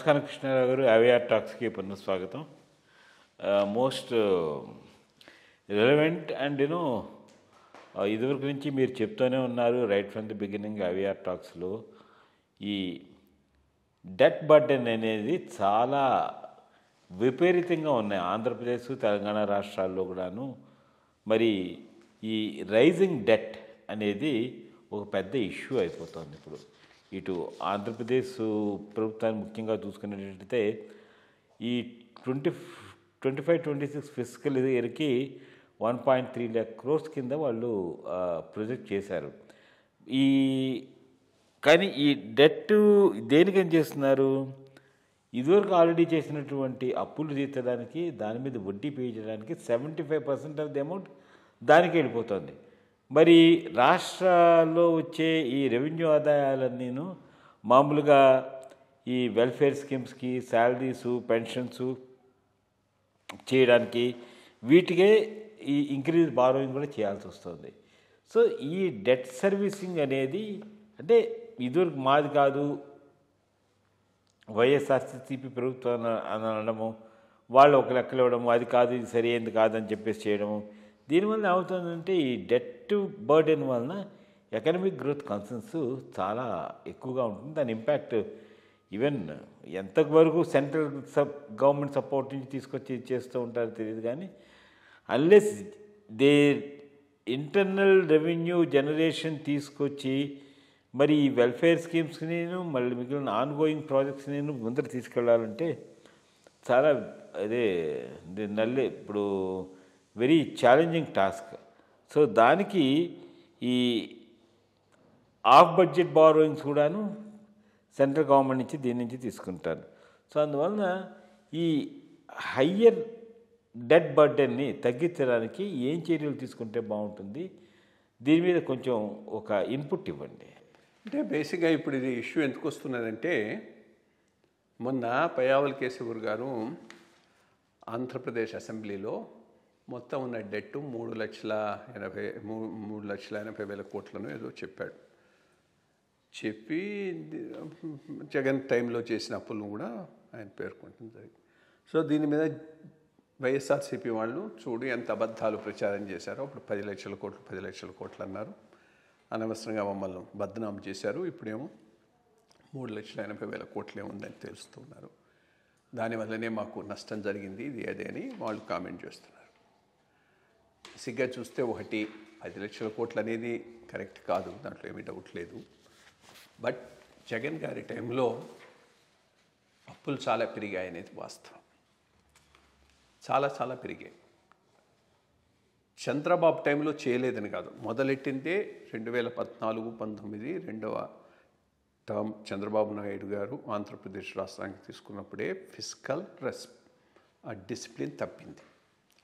కృష్ణారావు గారు అవిఆర్ టాక్స్కి పునఃస్వాగతం. Most relevant and ఇదివరకు నుంచి మీరు చెప్తూనే ఉన్నారు రైట్ ఫ్రమ్ ది బిగినింగ్ అవిఆర్ టాక్స్లో ఈ డెట్ బర్డెన్ అనేది చాలా విపరీతంగా ఉన్నాయి ఆంధ్రప్రదేశ్ తెలంగాణ రాష్ట్రాల్లో కూడాను. మరి ఈ రైజింగ్ డెట్ అనేది ఒక పెద్ద ఇష్యూ అయిపోతుంది ఇప్పుడు. ఇటు ఆంధ్రప్రదేశ్ ప్రభుత్వాన్ని ముఖ్యంగా చూసుకునేటట్టయితే ఈ 25-26 ఫిజికల్ ఇయర్కి 1.3 lakh crores కింద వాళ్ళు ప్రొజెక్ట్ చేశారు. కానీ ఈ డెట్ దేనికని చేస్తున్నారు? ఇదివరకు ఆల్రెడీ చేసినటువంటి అప్పులు తీర్చడానికి, దాని మీద వడ్డీ పే చేయడానికి 75% ఆఫ్ ది అమౌంట్ దానికి వెళ్ళిపోతుంది. మరి రాష్ట్రాల్లో వచ్చే ఈ రెవెన్యూ ఆదాయాలన్నీను మామూలుగా ఈ వెల్ఫేర్ స్కీమ్స్కి, శాలరీసు, పెన్షన్స్ చేయడానికి వీటికే ఈ ఇంక్రీజ్ బారోయింగ్ కూడా చేయాల్సి వస్తుంది. సో ఈ డెట్ సర్వీసింగ్ అనేది అంటే ఇదివరకు మాది కాదు, వైఎస్ఆర్సీపీ ప్రభుత్వం అని అనడము, వాళ్ళు ఒక లెక్కలు ఇవ్వడము, అది కాదు ఇది సరైనది కాదని చెప్పేసి చేయడము. దీనివల్ల ఏమవుతుందంటే ఈ డెట్ బర్డెన్ వలన ఎకనామిక్ గ్రోత్ కన్సర్న్స్ చాలా ఎక్కువగా ఉంటుంది. దాని ఇంపాక్ట్ ఈవెన్ ఎంతవరకు సెంట్రల్ గవర్నమెంట్ సపోర్ట్ నుంచి తీసుకొచ్చి చేస్తూ ఉంటారో తెలియదు. కానీ unless they internal revenue generation తీసుకొచ్చి మరి ఈ వెల్ఫేర్ స్కీమ్స్ నేను మళ్ళీ మిగిలిన ఆన్గోయింగ్ ప్రాజెక్ట్స్ నేను ముందర తీసుకెళ్ళాలంటే చాలా ఇప్పుడు వెరీ ఛాలెంజింగ్ టాస్క్. సో దానికి ఈ ఆఫ్ బడ్జెట్ బారోయింగ్స్ కూడాను సెంట్రల్ గవర్నమెంట్ నుంచి దీని నుంచి తీసుకుంటారు. సో అందువలన ఈ హయ్యర్ డెట్ బర్డెన్ని తగ్గించడానికి ఏం చర్యలు తీసుకుంటే బాగుంటుంది? దీని మీద కొంచెం ఒక ఇన్పుట్ ఇవ్వండి. అంటే బేసిక్గా ఇప్పుడు ఇది ఇష్యూ ఎందుకు వస్తున్నదంటే, మొన్న పయ్యావుల కేశవర్ గారు ఆంధ్రప్రదేశ్ అసెంబ్లీలో మొత్తం ఉన్న డెట్ 3,80,000 కోట్లను ఏదో చెప్పాడు. చెప్పి జగన్ టైంలో చేసిన అప్పులను కూడా ఆయన పేర్కొంటుంది జరిగింది. సో దీని మీద వైఎస్ఆర్సీపీ వాళ్ళు చూడు ఎంత అబద్ధాలు ప్రచారం చేశారో. అప్పుడు 10 లక్షల కోట్లు అన్నారు, అనవసరంగా మమ్మల్ని బద్నాం చేశారు. ఇప్పుడేమో 3,80,000 కోట్లే ఉందని తెలుస్తున్నారు. దానివల్లనే మాకు నష్టం జరిగింది ఇది అదే అని వాళ్ళు కామెంట్ చేస్తున్నారు. సిగ్గా చూస్తే 10 లక్షల కోట్లు అనేది కరెక్ట్ కాదు, దాంట్లో ఏమీ డౌట్ లేదు. బట్ జగన్ గారి టైంలో అప్పులు చాలా పెరిగాయి అనేది వాస్తవం. చాలా పెరిగాయి. చంద్రబాబు టైంలో చేయలేదని కాదు, మొదలెట్టిందే 2014-19 రెండవ టర్మ్ చంద్రబాబు నాయుడు గారు ఆంధ్రప్రదేశ్ రాష్ట్రానికి తీసుకున్నప్పుడే ఫిస్కల్ డిసిప్లిన్ తప్పింది.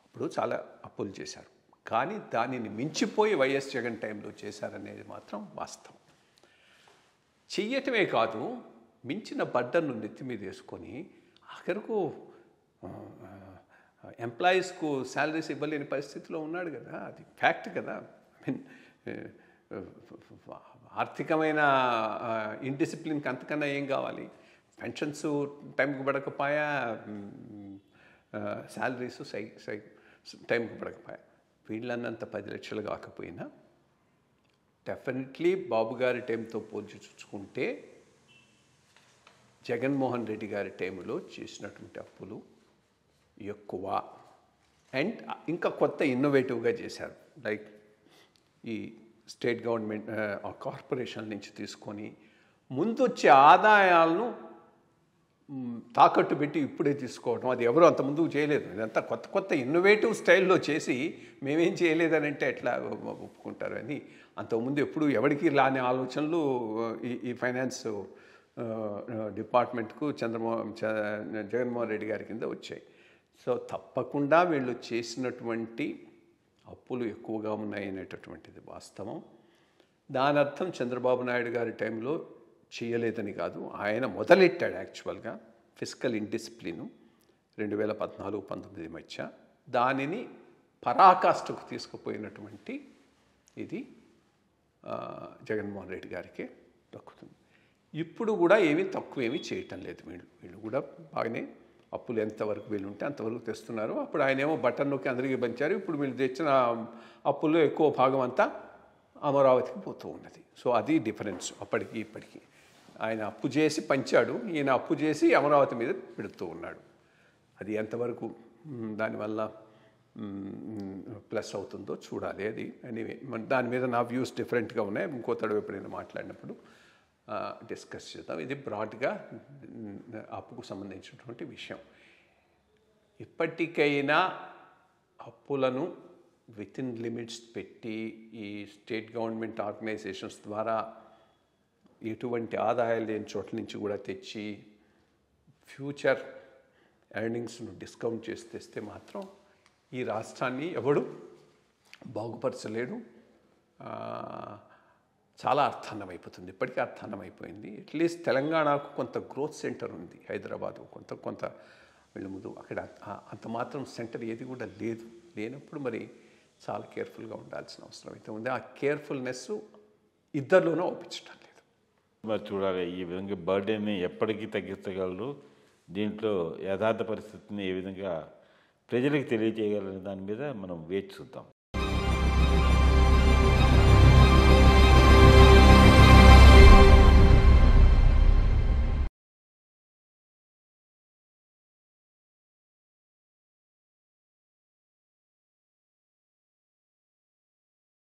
అప్పుడు చాలా అప్పులు చేశారు. కానీ దానిని మించిపోయి వైఎస్ జగన్ టైంలో చేశారనేది మాత్రం వాస్తవం. చెయ్యటమే కాదు, మించిన బడ్డను నెత్తి మీద వేసుకొని ఆఖరకు ఎంప్లాయీస్కు శాలరీస్ ఇవ్వలేని పరిస్థితిలో ఉన్నాడు కదా. అది ఫ్యాక్ట్ కదా. ఆర్థికమైన ఇండిసిప్లిన్కి అంతకన్నా ఏం కావాలి? పెన్షన్స్ టైంకి పడకపోయా, శాలరీస్ టైంకి పడకపోయా. వీళ్ళన్నంత 10 లక్షలు కాకపోయినా డెఫినెట్లీ బాబు గారి టైంతో పోల్చి చూసుకుంటే జగన్మోహన్ రెడ్డి గారి టైంలో చేసినటువంటి అప్పులు ఎక్కువ. అండ్ ఇంకా కొత్త ఇన్నోవేటివ్గా చేశారు. లైక్ ఈ స్టేట్ గవర్నమెంట్ కార్పొరేషన్ నుంచి తీసుకొని ముందొచ్చే ఆదాయాలను తాకట్టు పెట్టి ఇప్పుడే తీసుకోవడం, అది ఎవరు అంత ముందుకు చేయలేదు. ఇదంతా కొత్త ఇన్నోవేటివ్ స్టైల్లో చేసి మేమేం చేయలేదని అంటే ఎట్లా ఒప్పుకుంటారు అని. అంతకుముందు ఎప్పుడు ఎవరికి రాని ఆలోచనలు ఈ ఫైనాన్స్ డిపార్ట్మెంట్కు జగన్మోహన్ రెడ్డి గారి కింద వచ్చాయి. సో తప్పకుండా వీళ్ళు చేసినటువంటి అప్పులు ఎక్కువగా ఉన్నాయనేటటువంటిది వాస్తవం. దాని అర్థం చంద్రబాబు నాయుడు గారి టైంలో చేయలేదని కాదు, ఆయన మొదలెట్టాడు యాక్చువల్గా ఫిస్కల్ ఇండిసిప్లిను 2014-19 మధ్య. దానిని పరాకాష్ఠకు తీసుకుపోయినటువంటి ఇది జగన్మోహన్ రెడ్డి గారికి దక్కుతుంది. ఇప్పుడు కూడా ఏమీ తక్కువేమీ చేయటం లేదు వీళ్ళు కూడా బాగానే అప్పులు ఎంతవరకు వీళ్ళు ఉంటే అంతవరకు తెస్తున్నారు. అప్పుడు ఆయనేమో బటన్ నొక్కి అందరికీ పంచారు. ఇప్పుడు వీళ్ళు తెచ్చిన అప్పుల్లో ఎక్కువ భాగం అంతా అమరావతికి పోతూ ఉన్నది. సో అది డిఫరెన్స్ అప్పటికి ఇప్పటికీ. ఆయన అప్పు చేసి పంచాడు, ఈయన అప్పు చేసి అమరావతి మీద పెడుతూ ఉన్నాడు. అది ఎంతవరకు దానివల్ల ప్లస్ అవుతుందో చూడాలి. అది ఎనీవే దాని మీద నా వ్యూస్ డిఫరెంట్గా ఉన్నాయి. ఇంకో తడవ ఎప్పుడైనా మాట్లాడినప్పుడు డిస్కస్ చేద్దాం. ఇది బ్రాడ్గా అప్పుకు సంబంధించినటువంటి విషయం. ఇప్పటికైనా అప్పులను విత్ ఇన్ లిమిట్స్ పెట్టి ఈ స్టేట్ గవర్నమెంట్ ఆర్గనైజేషన్స్ ద్వారా ఎటువంటి ఆదాయాలు లేని చోట్ల నుంచి కూడా తెచ్చి ఫ్యూచర్ ఎర్నింగ్స్ను డిస్కౌంట్ చేసి తెస్తే మాత్రం ఈ రాష్ట్రాన్ని ఎవడు బాగుపరచలేడు. చాలా అర్థాన్నమైపోతుంది. ఇప్పటికీ అర్థాన్నమైపోయింది. అట్లీస్ట్ తెలంగాణకు కొంత గ్రోత్ సెంటర్ ఉంది, హైదరాబాదు కొంత వీళ్ళ ముందు. అక్కడ అంత మాత్రం సెంటర్ ఏది కూడా లేనప్పుడు మరి చాలా కేర్ఫుల్గా ఉండాల్సిన అవసరం అయితే ఉంది. ఆ కేర్ఫుల్నెస్ ఇద్దరిలోనూ ఒప్పించడం లేదు. మరి చూడాలి ఈ విధంగా బర్త్డేని ఎప్పటికీ తగ్గించగలరు, దీంట్లో యథార్థ పరిస్థితిని ఏ విధంగా ప్రజలకు తెలియజేయగలరనే దాని మీద మనం వేచి చూద్దాం.